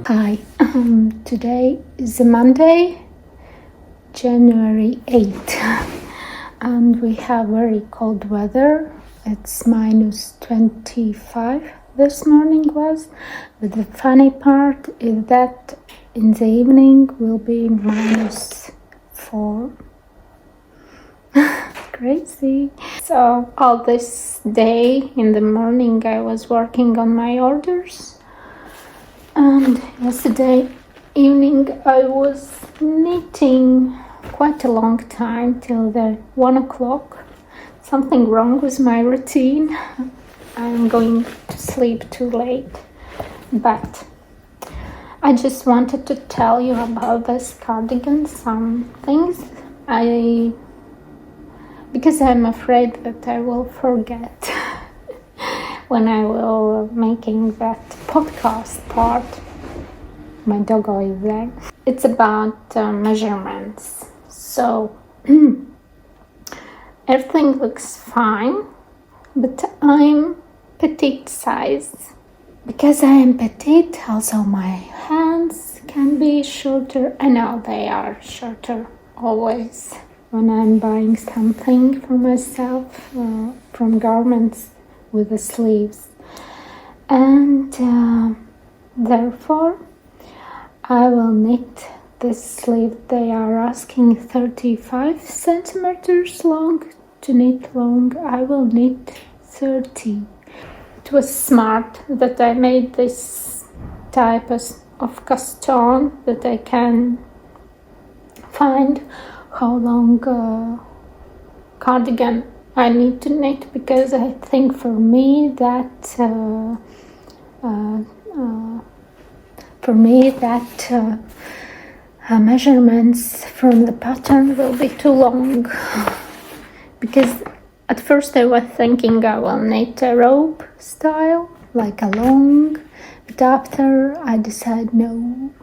Hi, today is Monday, January 8th, and we have very cold weather. It's minus 25 this morning was, but the funny part is that in the evening will be minus 4. Crazy. So all this day in the morning I was working on my orders. And yesterday evening I was knitting quite a long time till the 1 o'clock. Something wrong with my routine. I'm going to sleep too late. But I just wanted to tell you about this cardigan, some things. Because I'm afraid that I will forget when I will making that podcast part. My doggo is there. It's about measurements. So everything looks fine, but I'm petite size. Because I am petite, also my hands can be shorter. I know they are shorter always when I'm buying something for myself from garments with the sleeves, and therefore I will knit this sleeve. They are asking 35 centimeters long to knit long. I will knit 30. It was smart that I made this type of custom, that I can find how long cardigan I need to knit, because I think for me that measurements from the pattern will be too long. Because at first I was thinking I will knit a robe style, like a long, but after I decided no,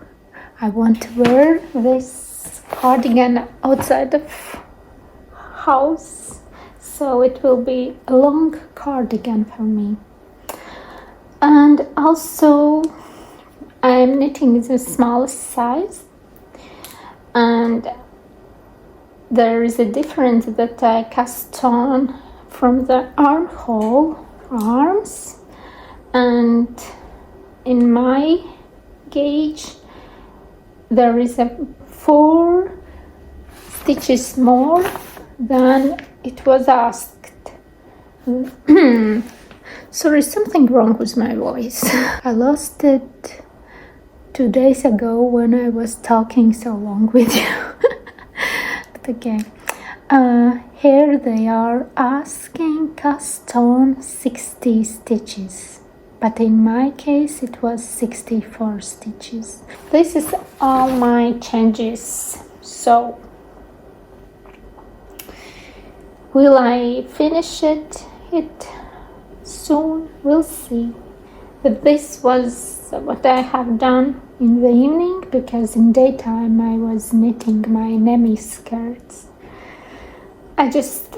I want to wear this cardigan outside of house. So it will be a long cardigan for me. And also I'm knitting the smallest size, and there is a difference that I cast on from the armhole arms, and in my gauge there is a 4 stitches more than it was asked. Sorry, something wrong with my voice. I lost it 2 days ago when I was talking so long with you. But again, here they are asking cast on 60 stitches. But in my case it was 64 stitches. This is all my changes. So Will I finish it soon? We'll see. But this was what I have done in the evening, because in daytime I was knitting my Nemi skirts. I just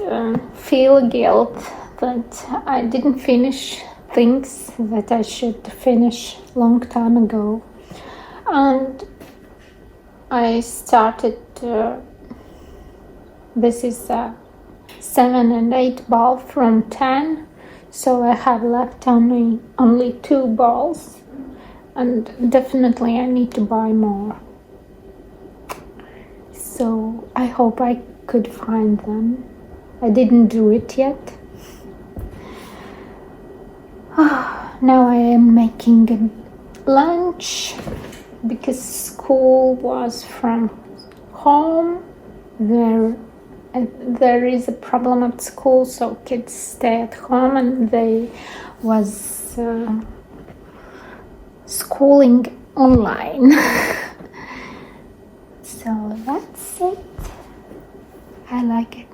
feel guilt that I didn't finish things that I should finish long time ago. And I started, this is a 7 and 8 ball from 10, so I have left only 2 balls, and definitely I need to buy more. So I hope I could find them. I didn't do it yet. Now I am making lunch because school was from home. There is a problem at school, so kids stay at home, and they was schooling online. So that's it. I like it.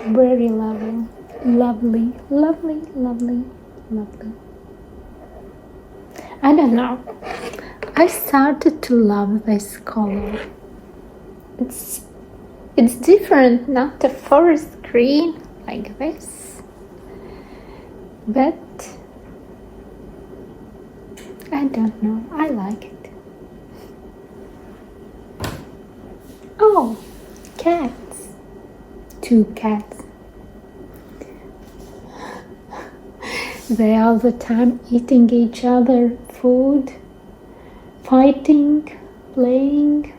Very lovely, lovely, lovely, lovely, lovely. I don't know. I started to love this color. It's different, not a forest green like this, but I don't know. I like it. Oh, cats. 2 cats. They all the time eating each other food, fighting, playing.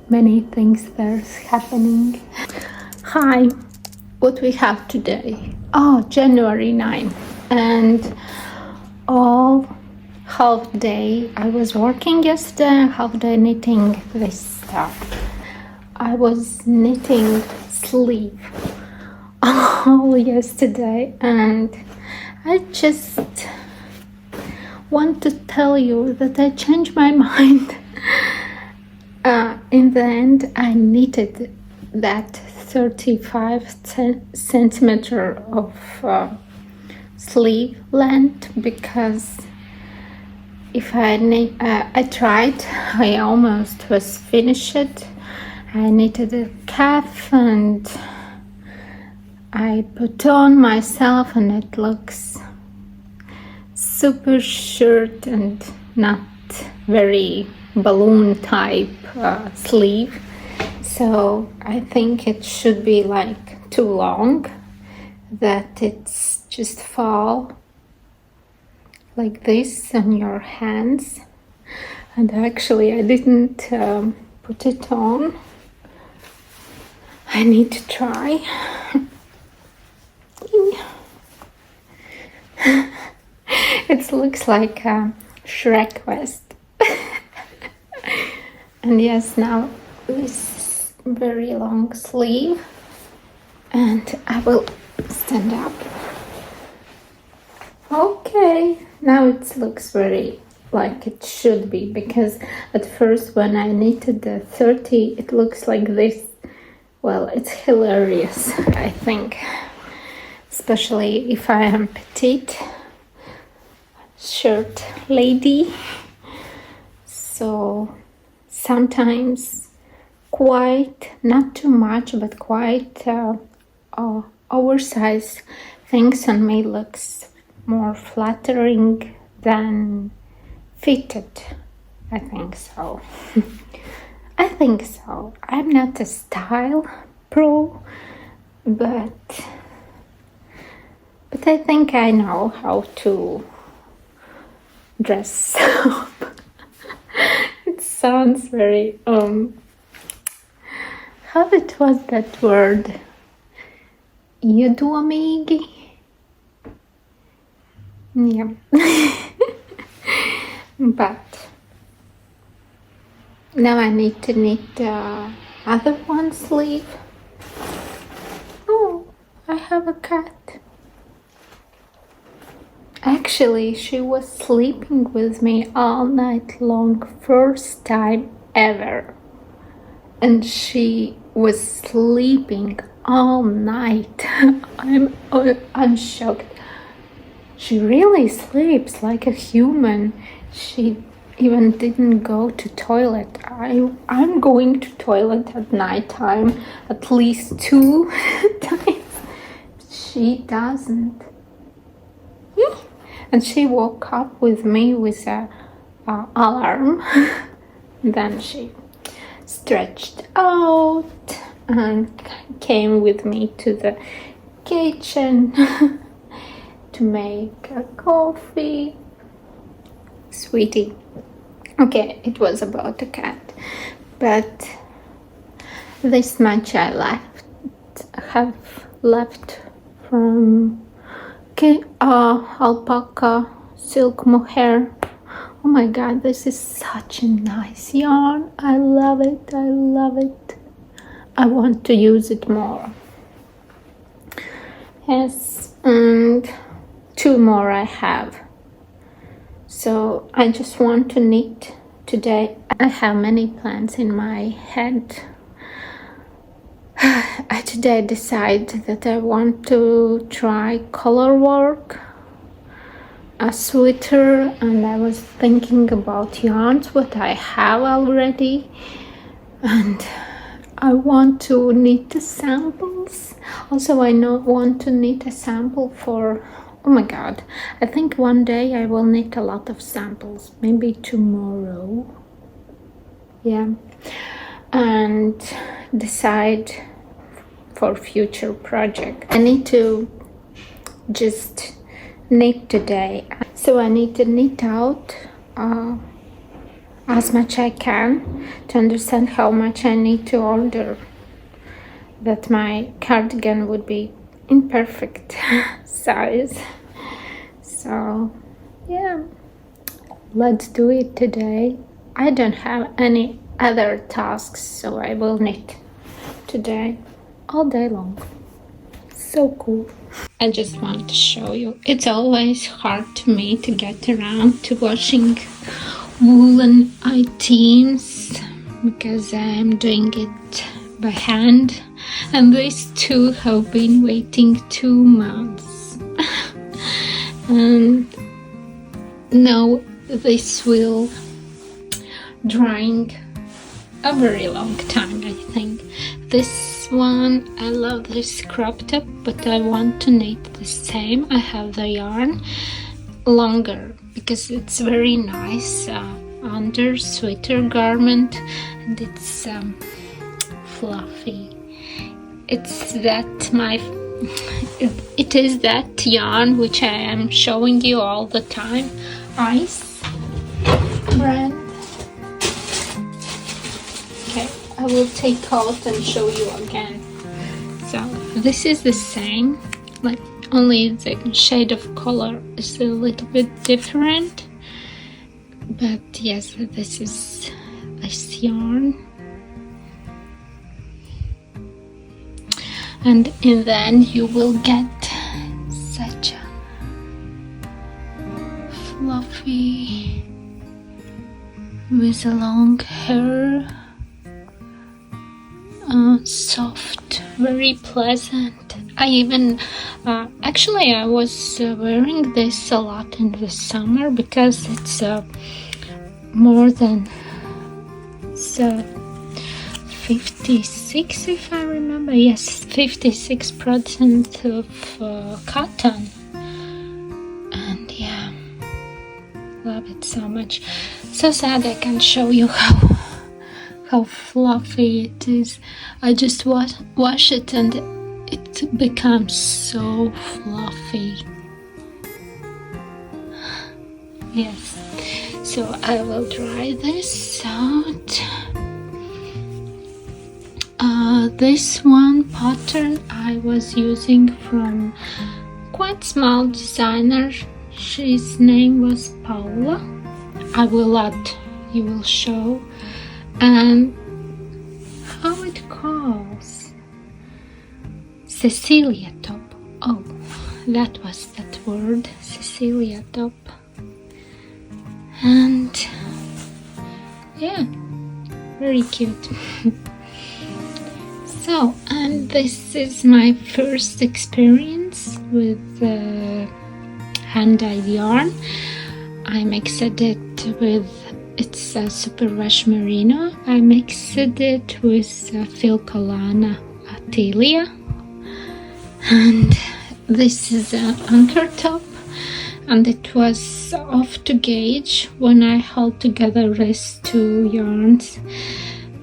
Many things there's happening. Hi, what we have today? Oh, January 9th, and all half day. I was working yesterday, half day knitting this stuff. I was knitting sleeve all yesterday, and I just want to tell you that I changed my mind. In the end, I knitted that 35 centimeter of sleeve length, because if I tried, I almost was finished. I knitted a calf and I put on myself, and it looks super short and not very balloon type sleeve. So I think it should be like too long, that it's just fall like this on your hands. And actually I didn't put it on. I need to try. It looks like a Shrek vest. And yes, now this very long sleeve, and I will stand up. Okay, now it looks very like it should be, because at first when I knitted the 30, it looks like this. Well, it's hilarious, I think, especially if I am petite shirt lady. So sometimes quite, not too much, but quite oversized things on me looks more flattering than fitted. I think so. I think so. I'm not a style pro, but I think I know how to dress up. It sounds very how it was that word? Judomīgi? Yeah. But now I need to knit other one sleeve. Oh, I have a cat. Actually, she was sleeping with me all night long, first time ever. and she was sleeping all night. I'm shocked. She really sleeps like a human. She even didn't go to toilet. I'm going to toilet at night time at least 2 times. She doesn't. And she woke up with me with a alarm. Then she stretched out and came with me to the kitchen to make a coffee. Sweetie. Okay, it was about the cat, but this much I have left from alpaca silk mohair. Oh my god, this is such a nice yarn. I love it. I love it. I want to use it more. Yes, and 2 more I have. So I just want to knit today. I have many plans in my head. I today decided that I want to try colorwork, a sweater, and I was thinking about yarns what I have already, and I want to knit the samples. Also, I want to knit a sample for, oh my god, I think one day I will knit a lot of samples, maybe tomorrow. Yeah, and decide for future project. I need to just knit today, so I need to knit out as much I can to understand how much I need to order, that my cardigan would be in perfect size. So yeah, let's do it today. I don't have any other tasks, so I will knit today all day long. So cool. I just want to show you, it's always hard to me to get around to washing woolen items because I'm doing it by hand, and these two have been waiting 2 months. And now this will drying a very long time, I think. This one, I love this crop top, but I want to knit the same. I have the yarn longer because it's very nice under sweater garment, and it's fluffy. It's that it is that yarn which I am showing you all the time, Ice brand. Okay, I will take out and show you again. So this is the same, like only the shade of color is a little bit different, but yes, this is this yarn. And then you will get such a fluffy with a long hair, soft, very pleasant. I even actually I was wearing this a lot in the summer because it's more than 56, if I remember. Yes, 56% of cotton, and yeah, love it so much. So sad I can't show you how fluffy it is. I just wash it and it becomes so fluffy. Yes, so I will dry this out. This one pattern I was using from quite small designer. His name was Paula. I will add, you will show. And how it calls Cecilia top. Oh, that was that word, Cecilia top. And yeah, very cute. So, and this is my first experience with hand-dyed yarn. I mixed it with, it's a super wash merino. I mixed it with Filcolana Atelier, and this is an anchor top, and it was off to gauge when I held together these two yarns.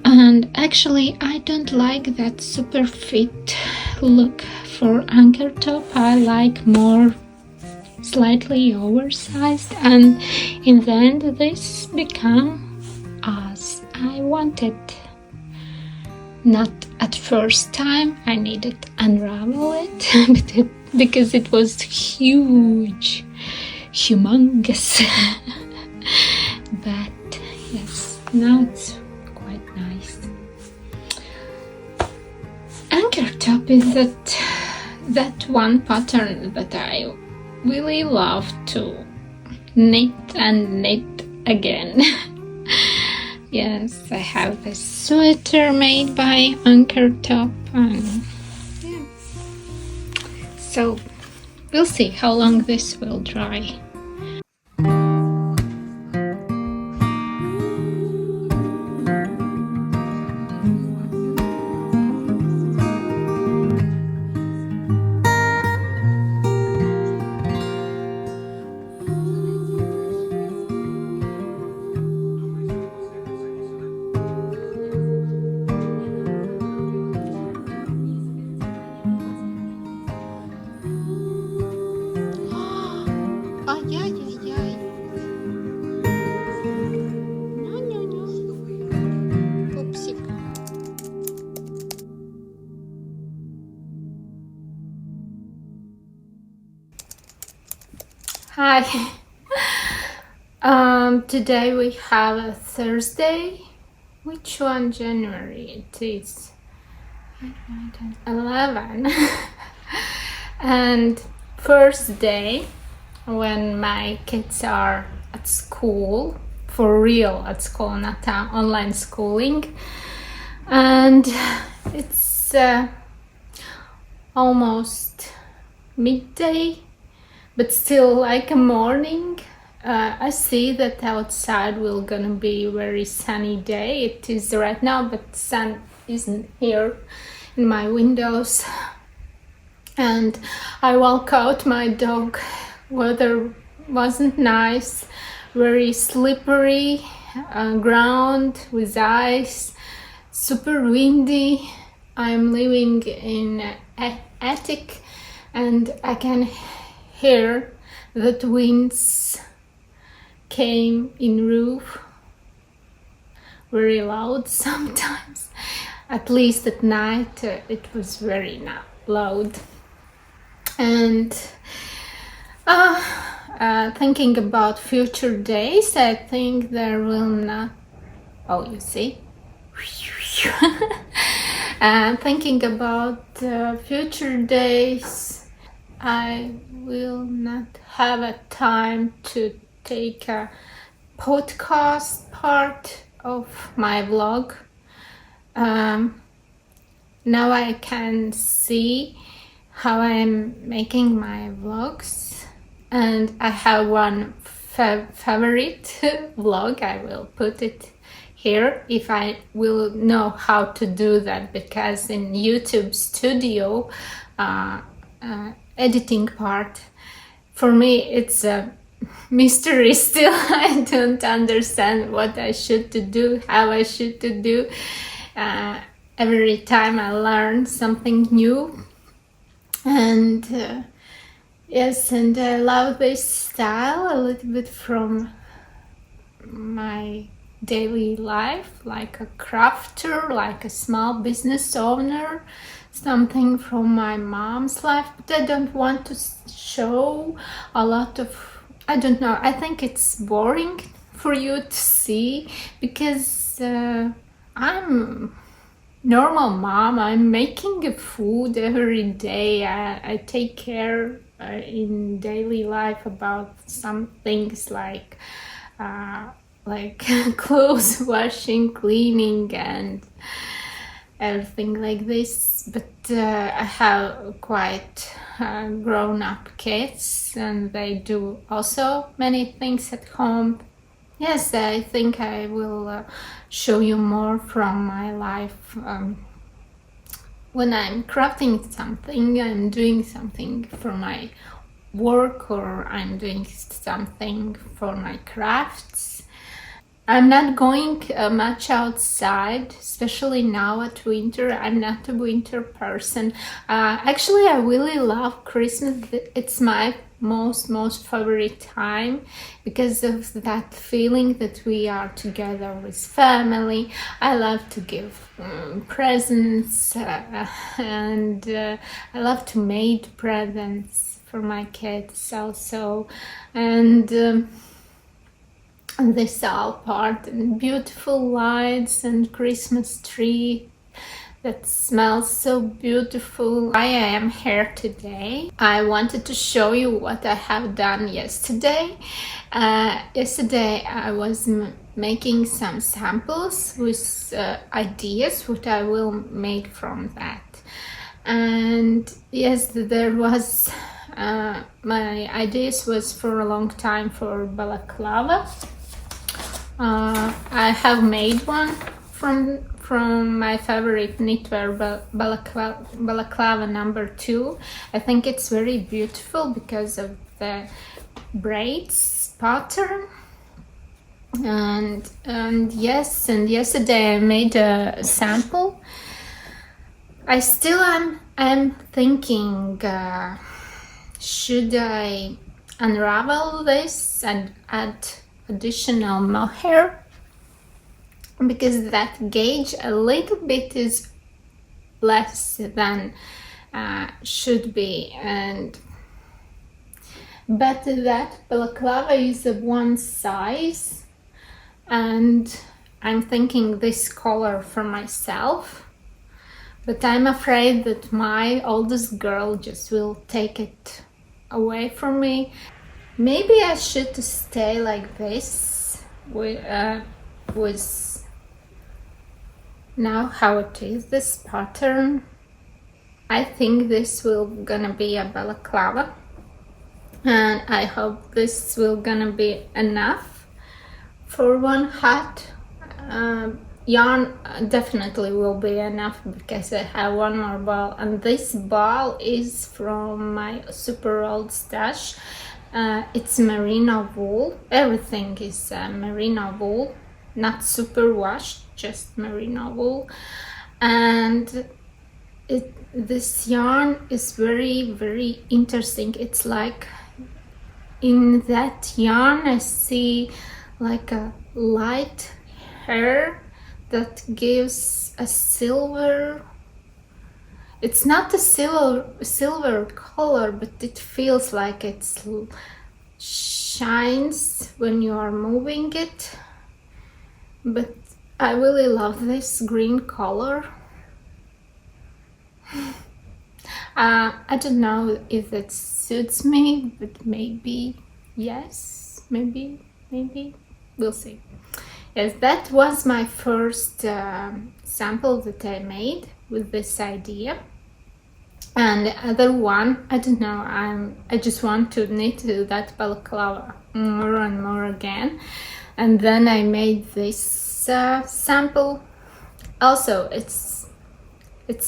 And actually I don't like that super fit look for anchor top. I like more slightly oversized, and in the end this became as I wanted. Not at first time, I needed to unravel it because it was huge, humongous. But yes, now it's quite nice. Anchor top is that one pattern that I really love to knit and knit again. Yes, I have this sweater made by Anchor Top, and yeah. So we'll see how long this will dry. Ай-яй-яй-яй. Ню-ню-ню. Пупсик. Hi. Today we have a Thursday. Which one January it is? 11. And first day when my kids are at school, for real at school, not online schooling. And it's almost midday, but still like a morning. I see that outside will gonna be a very sunny day. It is right now, but sun isn't here in my windows. And I walk out my dog. Weather wasn't nice, very slippery ground with ice, super windy. I'm living in an attic and I can hear that winds came in roof very loud sometimes. At least at night it was very loud. And thinking about future days, I think there will not, oh, you see. Thinking about future days, I will not have a time to take a podcast part of my vlog. Now I can see how I'm making my vlogs, and I have one favorite vlog. I will put it here if I will know how to do that, because in YouTube Studio editing part, for me it's a mystery still. I don't understand what I should to do, how I should to do. Every time I learn something new. And yes, and I love this style a little bit from my daily life, like a crafter, like a small business owner, something from my mom's life. But I don't want to show a lot of, I don't know, I think it's boring for you to see, because I'm normal mom. I'm making food every day. I take care in daily life about some things like clothes washing, cleaning, everything like this, but I have quite grown-up kids, and they do also many things at home. Yes, I think I will show you more from my life. When I'm crafting something, I'm doing something for my work, or I'm doing something for my crafts. I'm not going much outside, especially now at winter. I'm not a winter person. Actually, I really love Christmas. It's my most favorite time because of that feeling that we are together with family. I love to give presents and I love to make presents for my kids also, and this all part, and beautiful lights and Christmas tree that smells so beautiful. Why I am here today, I wanted to show you what I have done yesterday. Yesterday I was making some samples with ideas what I will make from that. And yes, there was my ideas was for a long time for Balaclava. I have made one from my favorite knitwear, Balaclava number 2. I think it's very beautiful because of the braids pattern. And yes, and yesterday I made a sample. I still am thinking, should I unravel this and add additional mohair, because that gauge a little bit is less than should be, but that balaclava is of one size, and I'm thinking this color for myself, but I'm afraid that my oldest girl just will take it away from me. Maybe I should stay like this with now how it is, this pattern. I think this will gonna be a balaclava, and I hope this will gonna be enough for one hat. Yarn definitely will be enough because I have one more ball, and this ball is from my super old stash. It's merino wool. Everything is merino wool, not super washed, just merino wool. And this yarn is very interesting. It's like in that yarn I see like a light hair that gives a silver. It's not a silver color, but it feels like it shines when you are moving it. But I really love this green color. I don't know if it suits me, but maybe yes, maybe we'll see. Yes, that was my first sample that I made with this idea. And the other one, I don't know, I just want to knit that balaclava more and more again. And then I made this sample. Also, it's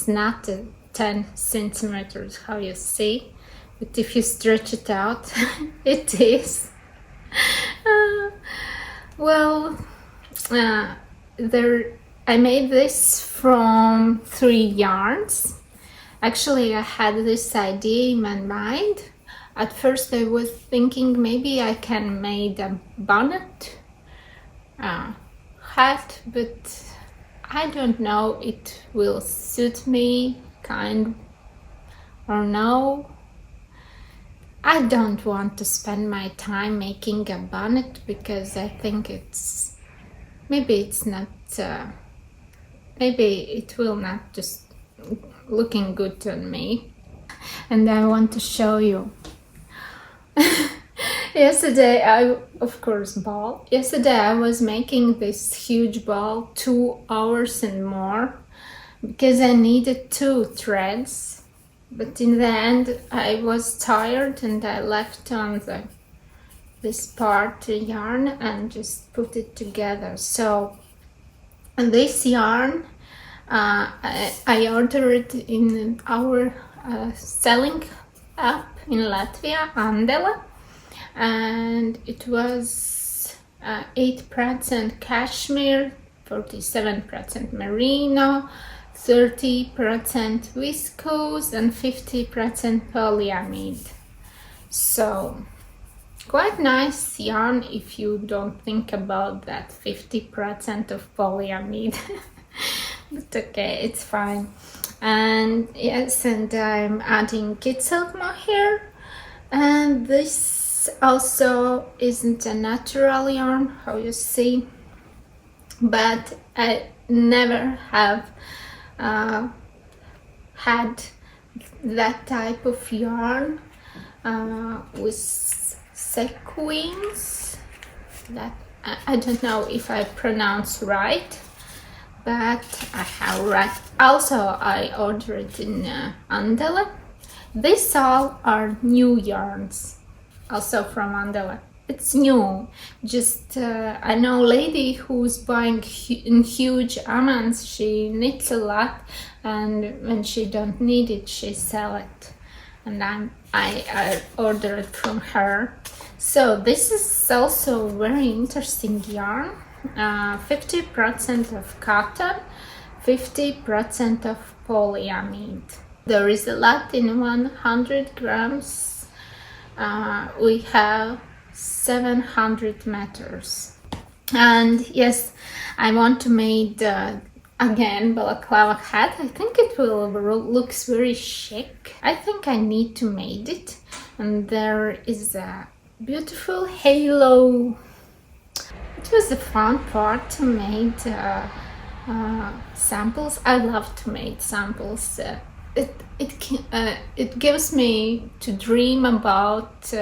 not 10 centimeters, how you see, but if you stretch it out, it is. I made this from 3 yarns. Actually, I had this idea in my mind. At first I was thinking maybe I can make a bonnet hat, but I don't know it will suit me kind or no. I don't want to spend my time making a bonnet because I think maybe it will not just looking good on me. And I want to show you. Yesterday I was making this huge ball 2 hours and more, because I needed 2 threads, but in the end I was tired and I left on this part yarn and just put it together. So this yarn I ordered in our selling app in Latvia, Andela, and it was 8% cashmere, 47% merino, 30% viscose and 50% polyamide. So quite nice yarn if you don't think about that 50% of polyamide. But okay, it's fine. And yes, and I'm adding kid silk mohair, and this also isn't a natural yarn, how you see, but I never have had that type of yarn with sequins. That I don't know if I pronounce right, but I have right. Also, I ordered it in Andela. These all are new yarns, also from Andela. It's new. Just I know a lady who's buying in huge amounts. She knits a lot, and when she don't need it, she sell it. And I ordered it from her. So this is also very interesting yarn. 50% of cotton, 50% of polyamide. There is a lot in 100 grams. We have 700 meters. And yes, I want to make again balaclava hat. I think it will looks very chic. I think I need to make it. And there is a beautiful halo. It was a fun part to make samples. I love to make samples. It gives me to dream about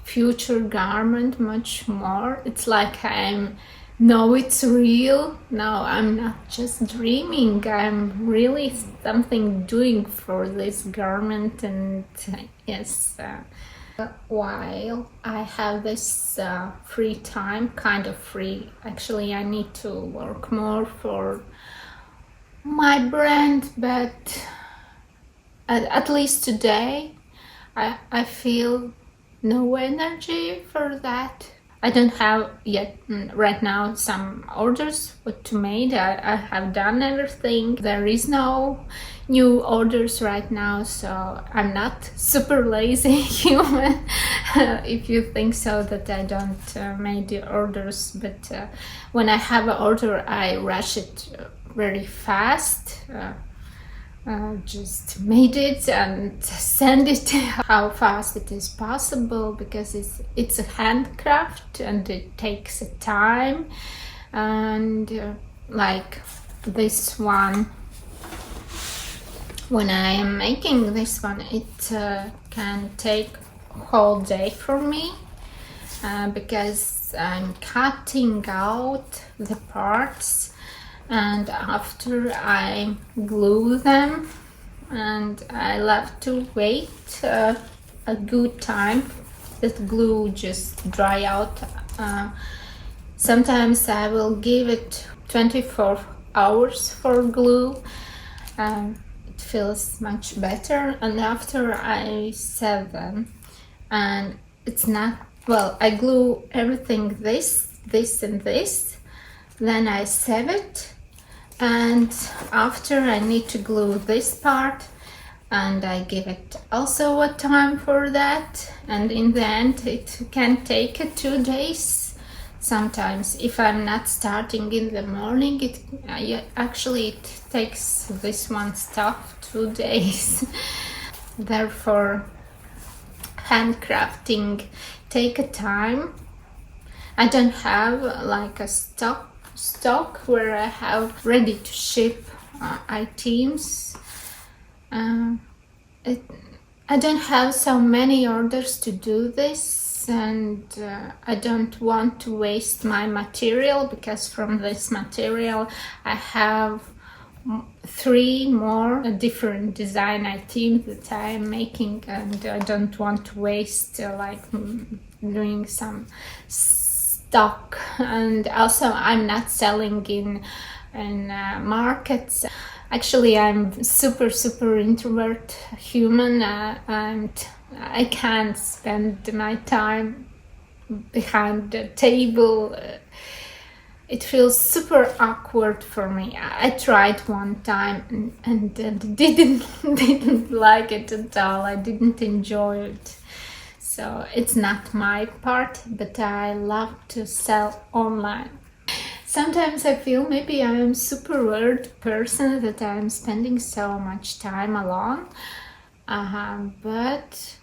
future garment much more. It's like it's real. No, I'm not just dreaming. I'm really something doing for this garment. And yes. While I have this free time, kind of free, actually I need to work more for my brand, but at least today I feel no energy for that. I don't have yet right now some orders what to make. I have done everything. There is no new orders right now, so I'm not super lazy human if you think so that I don't make the orders. But when I have an order, I rush it very fast. Just made it and send it how fast it is possible, because it's a handcraft and it takes a time. And like this one, when I am making this one, it can take a whole day for me, because I'm cutting out the parts, and after I glue them, and I love to wait a good time that glue just dry out. Sometimes I will give it 24 hours for glue. It feels much better. And after I sew them, and it's not, well, I glue everything this and this, then I sew it. And after I need to glue this part, and I give it also a time for that, and in the end it can take 2 days. Sometimes if I'm not starting in the morning, it takes this one stuff 2 days. Therefore handcrafting take a time. I don't have like a stock where I have ready to ship items. I don't have so many orders to do this, and I don't want to waste my material, because from this material I have 3 more different design items that I am making, and I don't want to waste doing some stock. And also I'm not selling in markets. Actually, I'm super introvert human, and I can't spend my time behind the table. It feels super awkward for me. I tried one time and didn't like it at all. I didn't enjoy it. So it's not my part, but I love to sell online. Sometimes I feel maybe I am super weird person that I'm spending so much time alone. But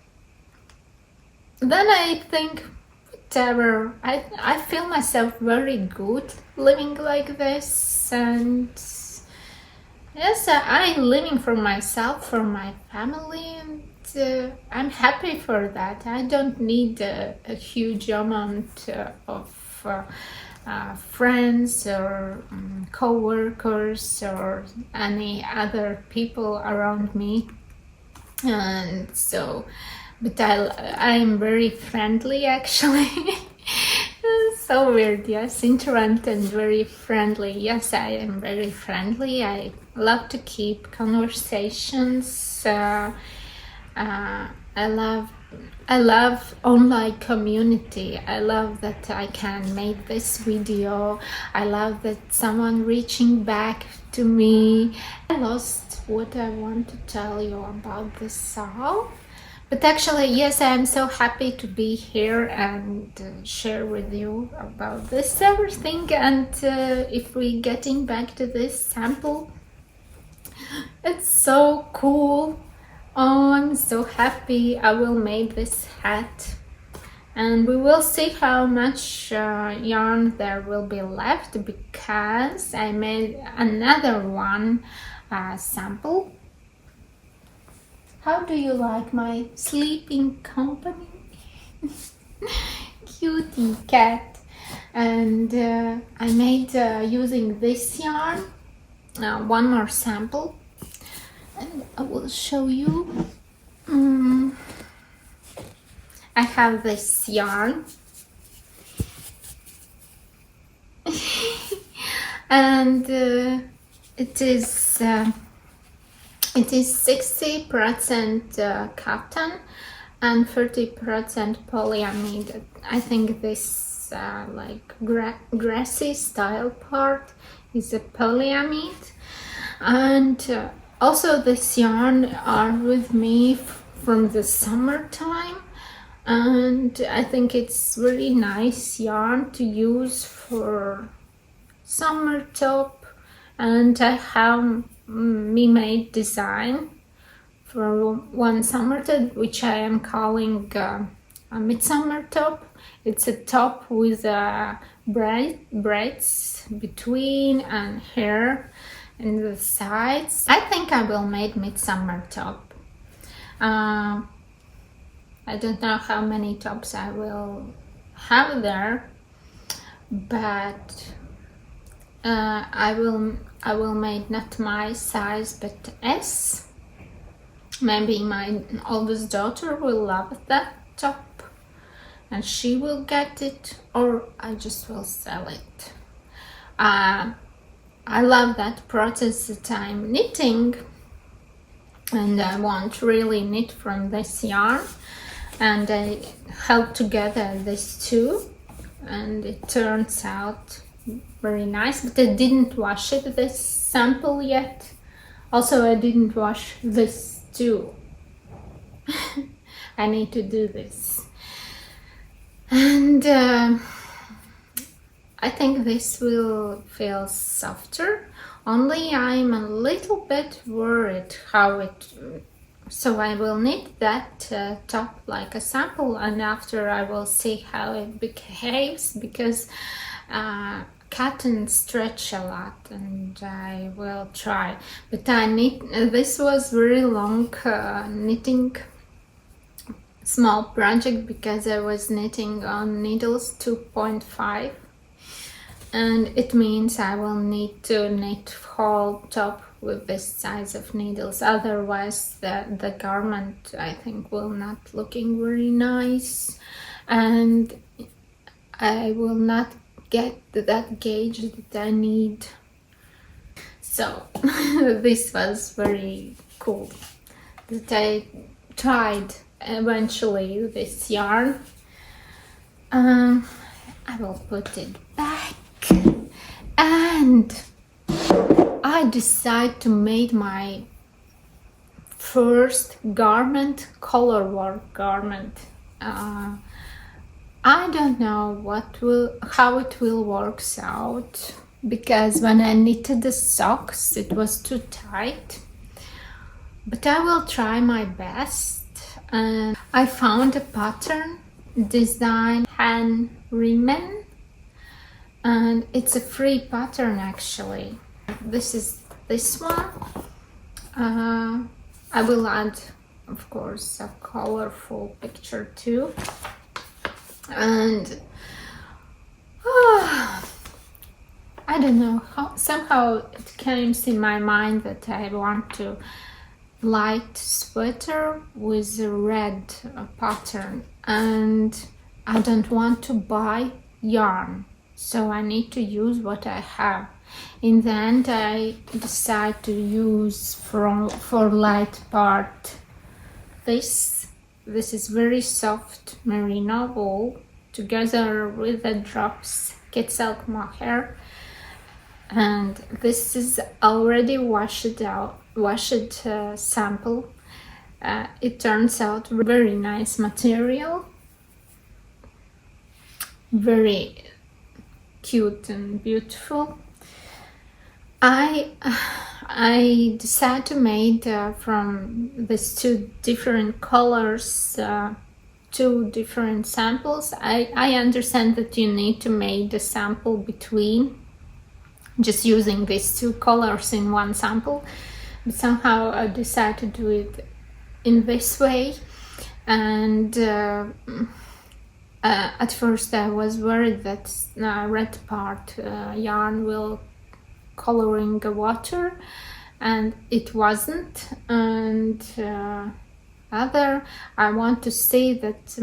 then I think, whatever, I feel myself very good living like this, and yes, I'm living for myself, for my family, and I'm happy for that. I don't need a huge amount of friends or co-workers or any other people around me. And so, but I'm very friendly actually. So weird, yes, introvert and very friendly. Yes, I am very friendly. I love to keep conversations. I love online community. I love that I can make this video. I love that someone reaching back to me. I lost what I want to tell you about this all. But actually, yes, I am so happy to be here and share with you about this everything. And if we getting back to this sample, it's so cool. Oh, I'm so happy I will make this hat, and we will see how much yarn there will be left, because I made another one sample. How do you like my sleeping company? Cutie cat. And I made using this yarn one more sample, and I will show you. I have this yarn and it is 60% cotton and 30% polyamide. I think this like grassy style part is a polyamide. And also this yarn are with me from the summertime, and I think it's really nice yarn to use for summer top. And I have me made design for one summer top, which I am calling a midsummer top. It's a top with braids between and hair in the sides. I think I will make midsummer top. I don't know how many tops I will have there, but I will make not my size but S. Maybe my oldest daughter will love that top and she will get it, or I just will sell it. I love that process that I'm knitting, and I want to really knit from this yarn, and I held together these two, and it turns out very nice. But I didn't wash it, this sample, yet. Also, I didn't wash this too. I need to do this. And I think this will feel softer, only I'm a little bit worried how it, so I will knit that top like a sample, and after I will see how it behaves, because cotton stretch a lot, and I will try. But I knit, this was very long knitting small project, because I was knitting on needles 2.5, and it means I will need to knit whole top with this size of needles, otherwise the garment I think will not looking very nice, and I will not get that gauge that I need. So this was very cool that I tried eventually this yarn. I will put it back, and I decided to make my first garment, colorwork garment. I don't know how it will work out, because when I knitted the socks it was too tight, but I will try my best. And I found a pattern design hand ribbon, and it's a free pattern actually. This is this one. I will add of course a colorful picture too, and I don't know how, somehow it came in my mind that I want to light sweater with a red pattern, and I don't want to buy yarn, so I need to use what I have. In the end I decided to use for light part this is very soft merino wool together with the drops kid silk mohair, and this is already washed sample. It turns out very nice material, very cute and beautiful. I decided to make from these two different colors, two different samples. I understand that you need to make the sample between just using these two colors in one sample, but somehow I decided to do it in this way. And at first I was worried that red part yarn will coloring the water, and it wasn't. And I want to say that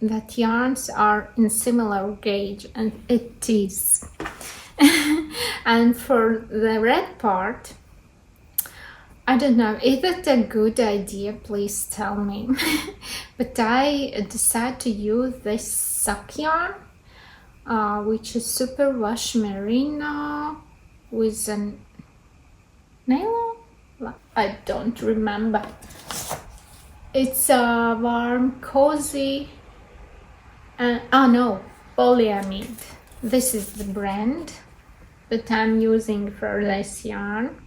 that yarns are in similar gauge, and it is. And for the red part, I don't know, is it a good idea? Please tell me. But I decided to use this sock yarn, which is super wash merino with an nylon. I don't remember. It's a warm, cozy, and polyamide. This is the brand that I'm using for this yarn.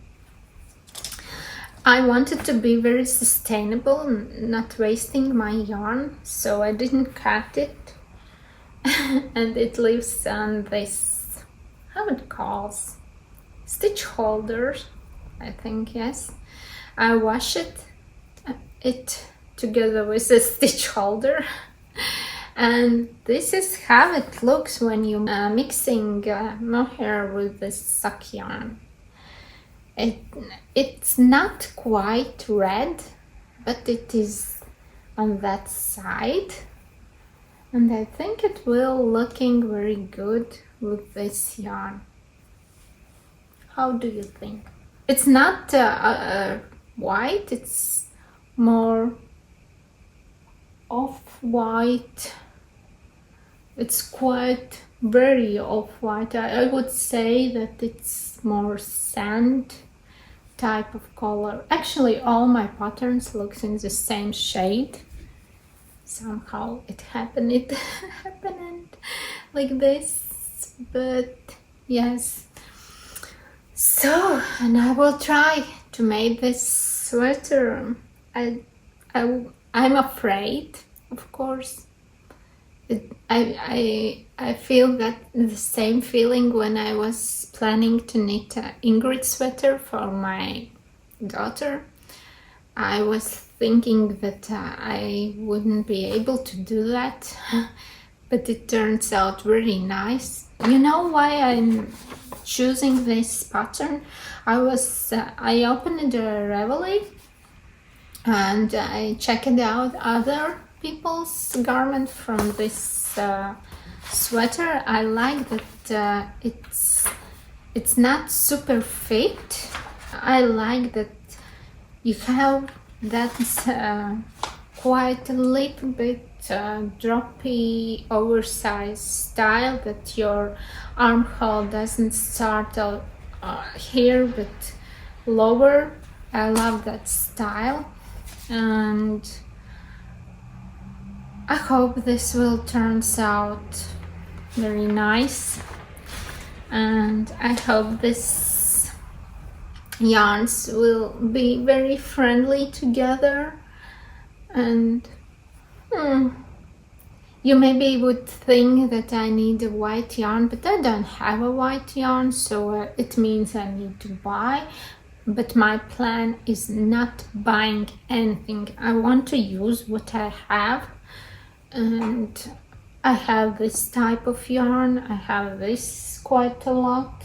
I wanted to be very sustainable, not wasting my yarn, so I didn't cut it. And it lives on this, how it calls, stitch holders, I think, yes. I wash it together with a stitch holder. And this is how it looks when you mixing mohair with this sock yarn. It's not quite red, but it is on that side, and I think it will looking very good with this yarn. How do you think? It's not white, it's more off-white. It's quite very off-white. I would say that it's more sand type of color. Actually, all my patterns looks in the same shade. Somehow it happened like this, but yes. So, and I will try to make this sweater. I'm afraid, of course. I feel that the same feeling when I was planning to knit an Ingrid sweater for my daughter. I was thinking that I wouldn't be able to do that, but it turns out very nice. You know why I'm choosing this pattern? I opened the Reveille and I checked out other people's garment from this sweater. I like that it's not super fit. I like that you have that quite a little bit droppy, oversized style, that your armhole doesn't start here but lower. I love that style, and I hope this will turn out very nice, and I hope this yarns will be very friendly together. And you maybe would think that I need a white yarn, but I don't have a white yarn, so it means I need to buy. But my plan is not buying anything. I want to use what I have, and I have this type of yarn. I have this quite a lot.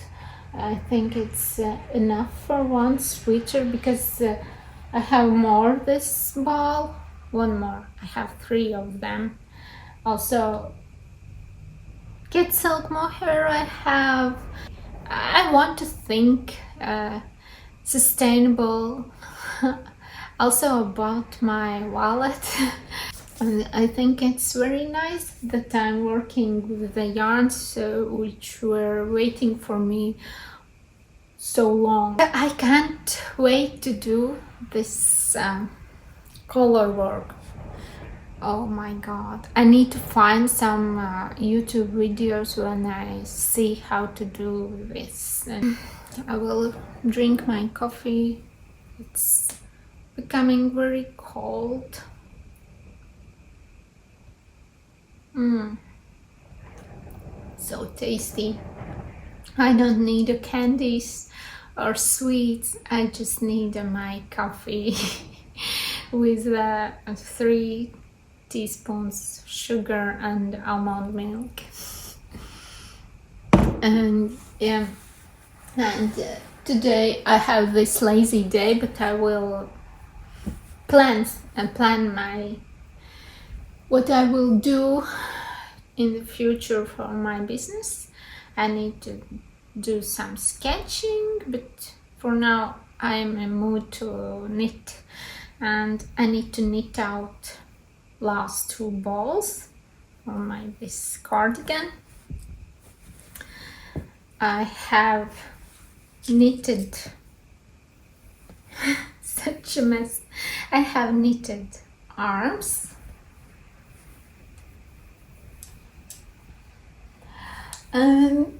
I think it's enough for one sweater, because I have more this ball. One more. I have 3 of them. Also, kid silk mohair I want to think sustainable. Also about my wallet. And I think it's very nice that I'm working with the yarns which were waiting for me so long. I can't wait to do this color work. Oh my god, I need to find some YouTube videos when I see how to do this. And I will drink my coffee. It's becoming very cold. So tasty. I don't need a candies or sweets. I just need my coffee with 3 teaspoons sugar and almond milk. And yeah, and today I have this lazy day, but I will plan what I will do in the future for my business. I need to do some sketching, but for now I'm in mood to knit, and I need to knit out last 2 balls for this cardigan. I have knitted such a mess. I have knitted arms, and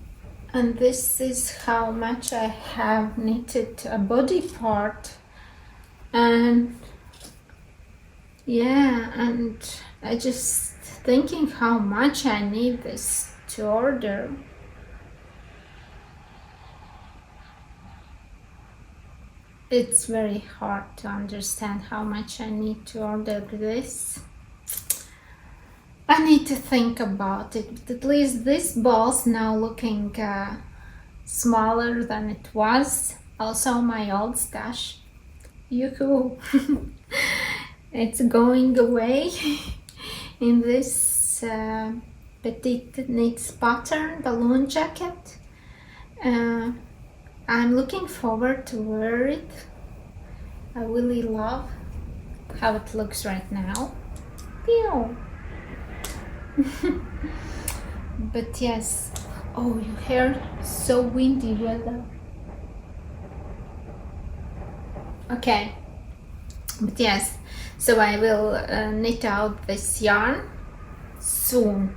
this is how much I have knitted a body part. And yeah, and I just thinking how much I need this to order. It's very hard to understand how much I need to order this. I need to think about it, but at least this ball's now looking smaller than it was. Also my old stash, yoo-hoo, it's going away in this PetiteKnit pattern balloon jacket. I'm looking forward to wear it. I really love how it looks right now. Pew! But yes, oh, you hear, so windy weather. Okay, but yes, so I will knit out this yarn soon,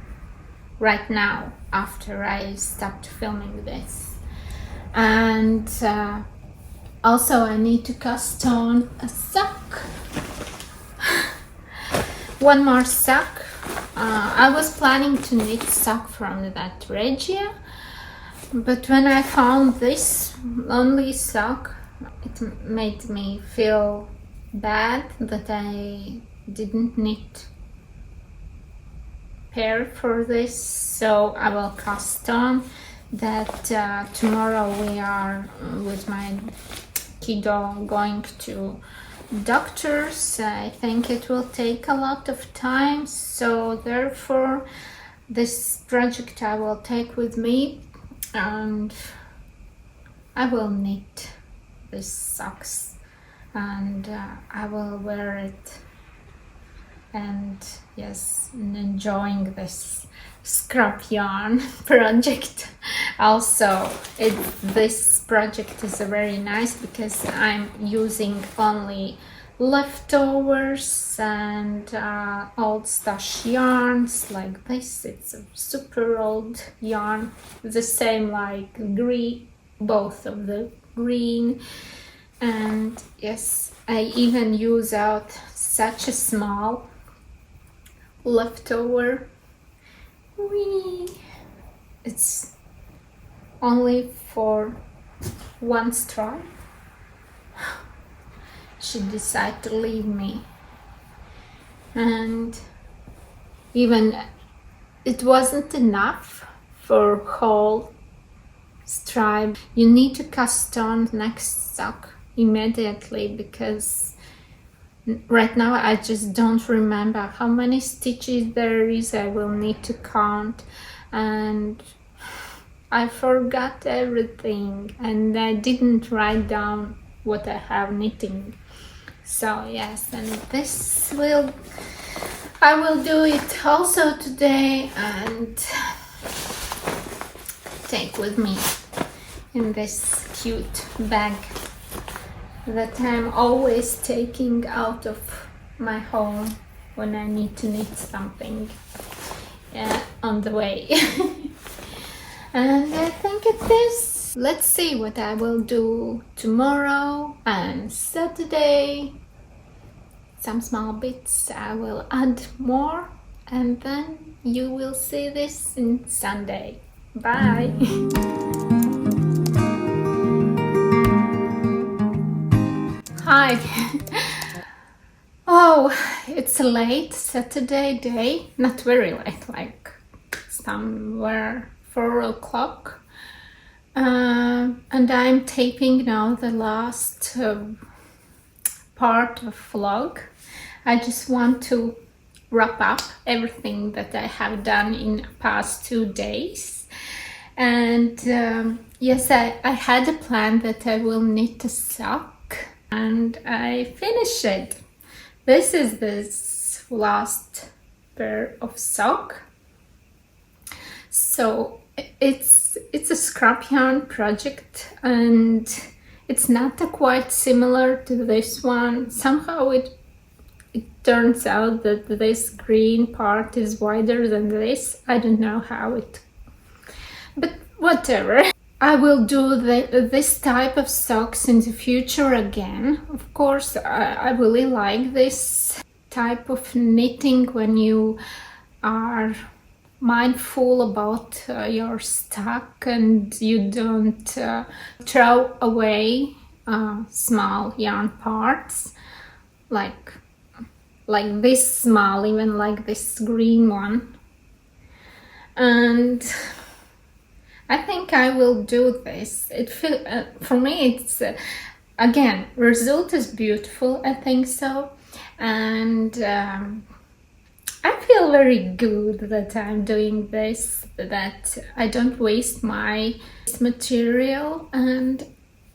right now, after I stopped filming this. And also I need to cast on a sock. One more sock. I was planning to knit sock from that Regia, but when I found this only sock, it made me feel bad that I didn't knit prepared for this, so I will cast on that. Tomorrow we are with my kiddo going to doctors. I think it will take a lot of time, so therefore this project I will take with me, and I will knit these socks, and I will wear it, and yes, and enjoying this scrap yarn project. Also, this project is very nice because I'm using only leftovers and old stash yarns like this. It's a super old yarn, the same like green, both of the green. And yes, I even use out such a small leftover. It's only for one stripe. She decided to leave me, and even it wasn't enough for whole stripe. You need to cast on next sock immediately, because right now I just don't remember how many stitches there is. I will need to count, and I forgot everything, and I didn't write down what I have knitting. So yes, and I will do it also today and take with me in this cute bag that I'm always taking out of my home when I need to knit something on the way. And I think it is. Let's see what I will do tomorrow and Saturday. Some small bits I will add more, and then you will see this in Sunday. Bye. Hi. Oh, it's a late Saturday day, not very late, like somewhere 4 o'clock. And I'm taping now the last part of vlog. I just want to wrap up everything that I have done in past 2 days. And yes, I had a plan that I will knit a sock, and I finished it. This is this last pair of sock. So it's a scrap yarn project, and it's not quite similar to this one. Somehow it turns out that this green part is wider than this. I don't know how it, but whatever. I will do this type of socks in the future again. Of course, I really like this type of knitting when you are mindful about your stock and you don't throw away small yarn parts like this small, even like this green one. And I think I will do this. It feel for me it's again, result is beautiful, I think so. And I feel very good that I'm doing this, that I don't waste my material, and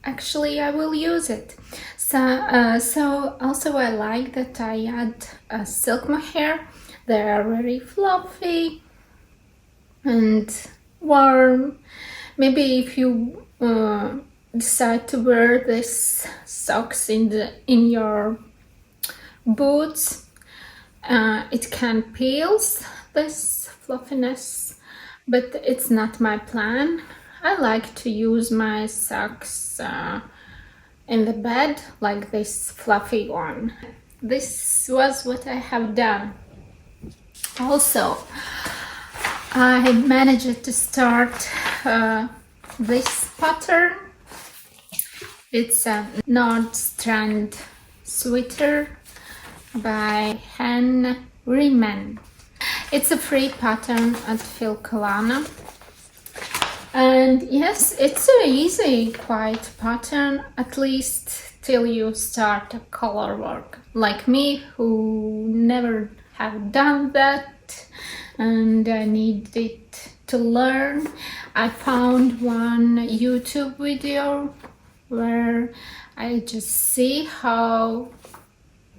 actually I will use it. So also I like that I add silk mohair. They are very fluffy and warm. Maybe if you decide to wear this socks in your boots, it can peel this fluffiness, but it's not my plan. I like to use my socks in the bed, like this fluffy one. This was what I have done. Also, I managed to start this pattern. It's a Nord Strand sweater by Han Riemann. It's a free pattern at Phil Kalana. And yes, it's an easy, quite pattern, at least till you start a color work. Like me, who never have done that and I needed to learn. I found one YouTube video where I just see how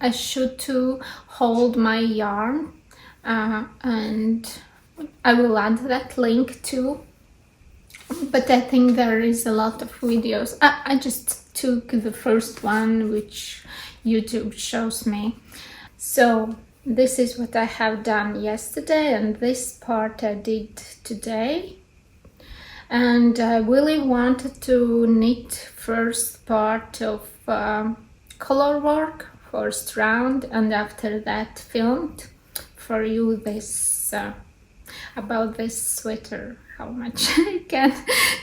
I should to hold my yarn, and I will add that link too. But I think there is a lot of videos. I just took the first one which YouTube shows me. So this is what I have done yesterday, and this part I did today. And I really wanted to knit first part of color work, first round, and after that filmed for you this about this sweater, how much I can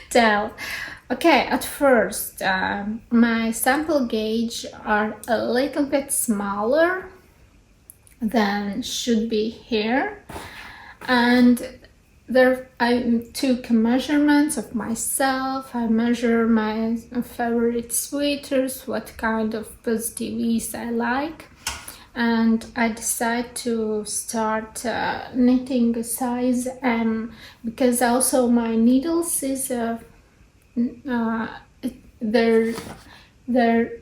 tell. Okay, at first my sample gauge are a little bit smaller than should be here, and there I took measurements of myself. I measure my favorite sweaters, what kind of positive ease I like, and I decide to start knitting a size M, because also my needles is there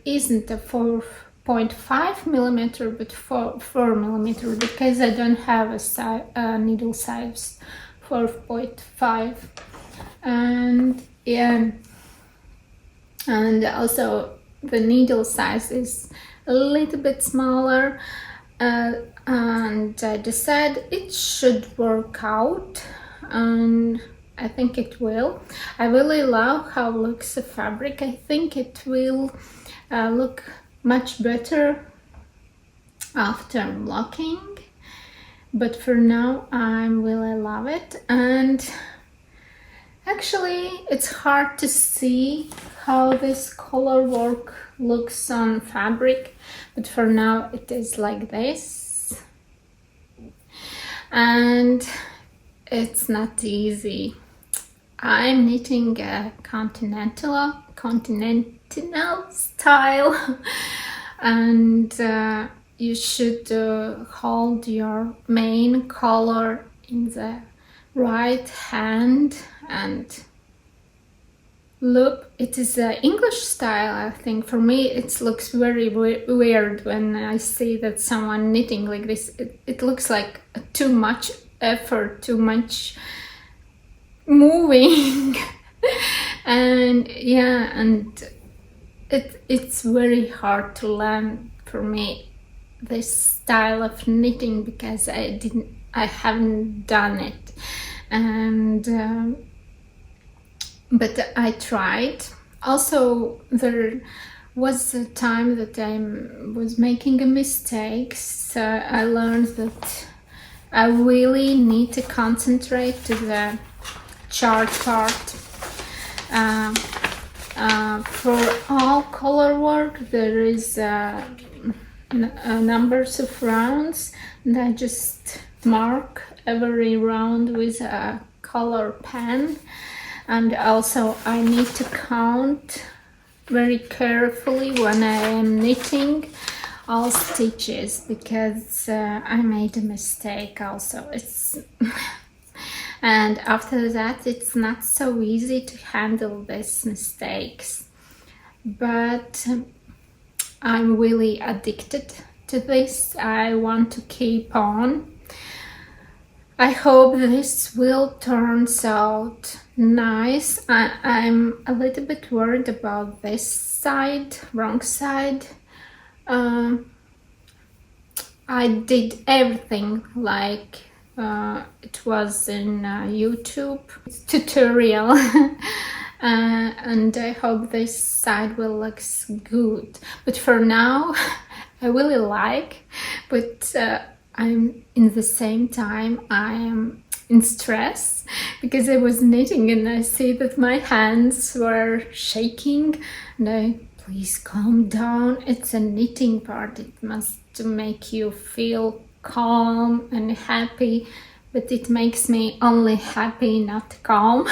isn't a 4.5 millimeter but 4 millimeter, because I don't have a needle size 4.5, and yeah, and also the needle size is a little bit smaller, and I decided it should work out, and I think it will. I really love how looks the fabric. I think it will look much better after blocking, but for now I really love it. And actually it's hard to see how this color work looks on fabric, but for now it is like this, and it's not easy. I'm knitting a continental style, and you should hold your main color in the right hand and loop. It is an English style, I think. For me it looks very weird when I see that someone knitting like this. It looks like too much effort, too much moving and yeah, and it's very hard to learn for me this style of knitting, because I haven't done it, and but I tried. Also, there was a time that I was making a mistake, so I learned that I really need to concentrate to the chart part. For all color work there is numbers of rounds, and I just mark every round with a color pen, and also I need to count very carefully when I am knitting all stitches, because I made a mistake also. It's and after that it's not so easy to handle these mistakes, but I'm really addicted to this. I want to keep on. I hope this will turn out nice. I'm a little bit worried about this side, wrong side. I did everything like it was in YouTube tutorial and I hope this side will look good, but for now I really like, but I'm in the same time I am in stress, because I was knitting and I see that my hands were shaking, and please calm down, it's a knitting part, it must make you feel calm and happy, but it makes me only happy, not calm.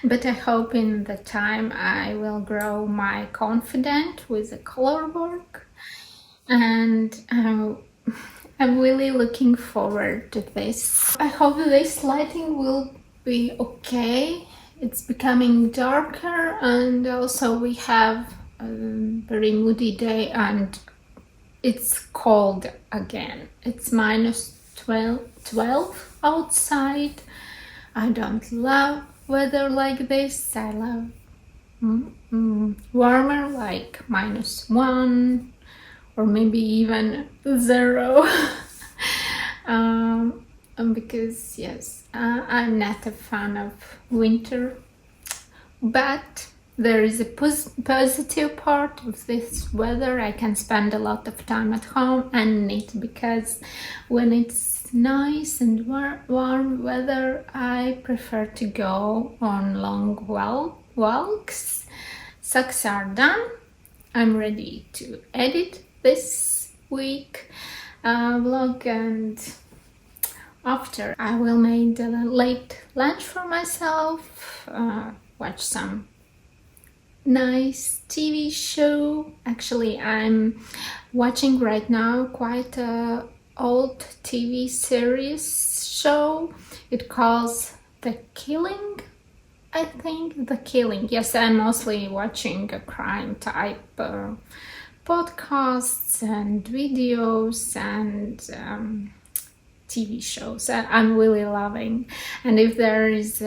But I hope in the time I will grow my confidence with the color work, and I'm really looking forward to this. I hope this lighting will be okay. It's becoming darker, and also we have a very moody day and it's cold again. It's minus 12 outside. I don't love weather like this. I love warmer, like -1 or maybe even 0. Because yes, I'm not a fan of winter, but there is a positive part of this weather. I can spend a lot of time at home and knit, because when it's nice and warm weather, I prefer to go on long walks. Socks are done. I'm ready to edit this week vlog, and after I will make a late lunch for myself, watch some nice TV show. Actually, I'm watching right now quite a old TV series show. It calls The Killing. I think The Killing. Yes, I'm mostly watching a crime type podcasts and videos and TV shows. I'm really loving. And if there is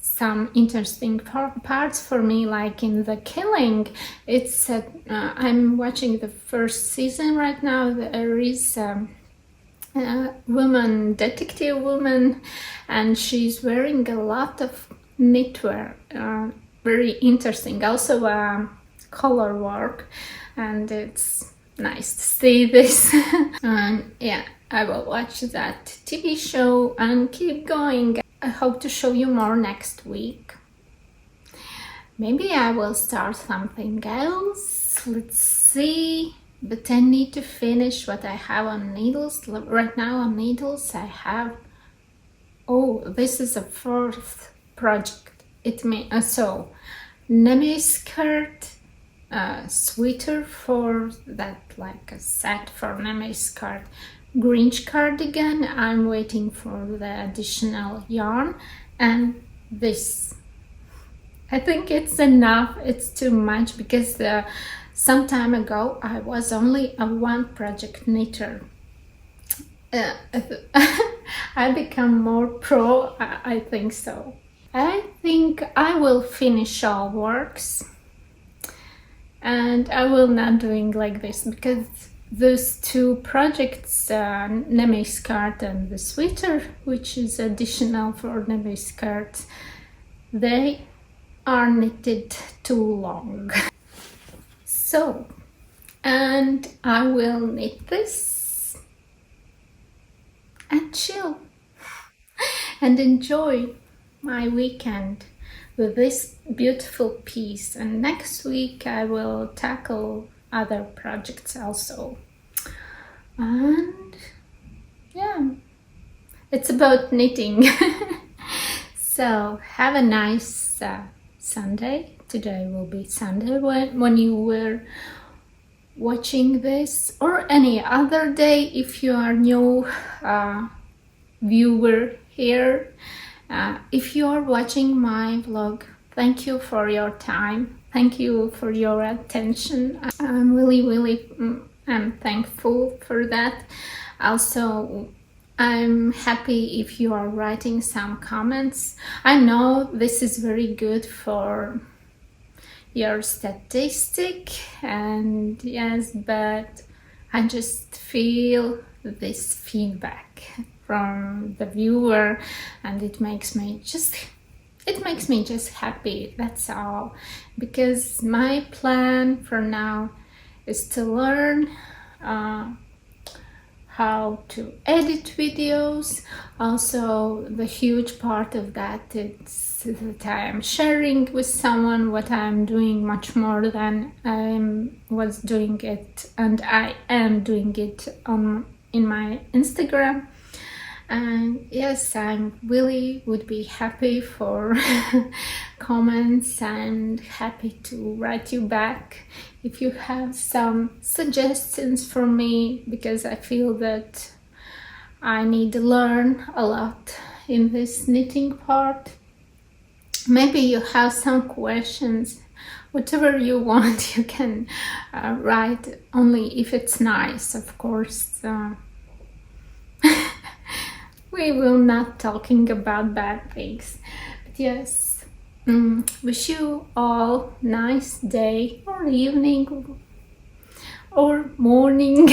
some interesting parts for me, like in The Killing, it's I'm watching the first season right now. There is a woman, detective woman, and she's wearing a lot of knitwear. Very interesting. Also color work, and it's nice to see this. And yeah, I will watch that TV show and keep going. I hope to show you more next week. Maybe I will start something else. Let's see. But I need to finish what I have on needles. Right now on needles I have... Oh, this is a 4th project. It may... so, Neme skirt, sweater for that, like a set for Neme skirt. Grinch cardigan, I'm waiting for the additional yarn, and this. I think it's enough. It's too much, because some time ago I was only a 1 project knitter. I become more pro, I think so. I think I will finish all works, and I will not doing like this, because those 2 projects, Neme skirt and the sweater, which is additional for Neme skirt, they are knitted too long. So, and I will knit this and chill and enjoy my weekend with this beautiful piece. And next week I will tackle other projects also. And yeah, it's about knitting. So have a nice Sunday. Today will be Sunday when you were watching this, or any other day if you are new viewer here. If you are watching my vlog, thank you for your time. Thank you for your attention. I'm really I'm thankful for that. Also, I'm happy if you are writing some comments. I know this is very good for your statistic, and yes, but I just feel this feedback from the viewer, and it makes me just happy. That's all, because my plan for now is to learn how to edit videos. Also, the huge part of that is that I am sharing with someone what I'm doing, much more than I was doing it, and I am doing it in my Instagram. And yes, I really would be happy for comments and happy to write you back if you have some suggestions for me, because I feel that I need to learn a lot in this knitting part. Maybe you have some questions, whatever you want, you can write, only if it's nice, of course. We will not talking about bad things. But yes, wish you all nice day or evening or morning.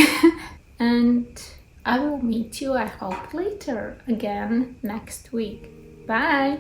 And I will meet you, I hope, later again next week. Bye.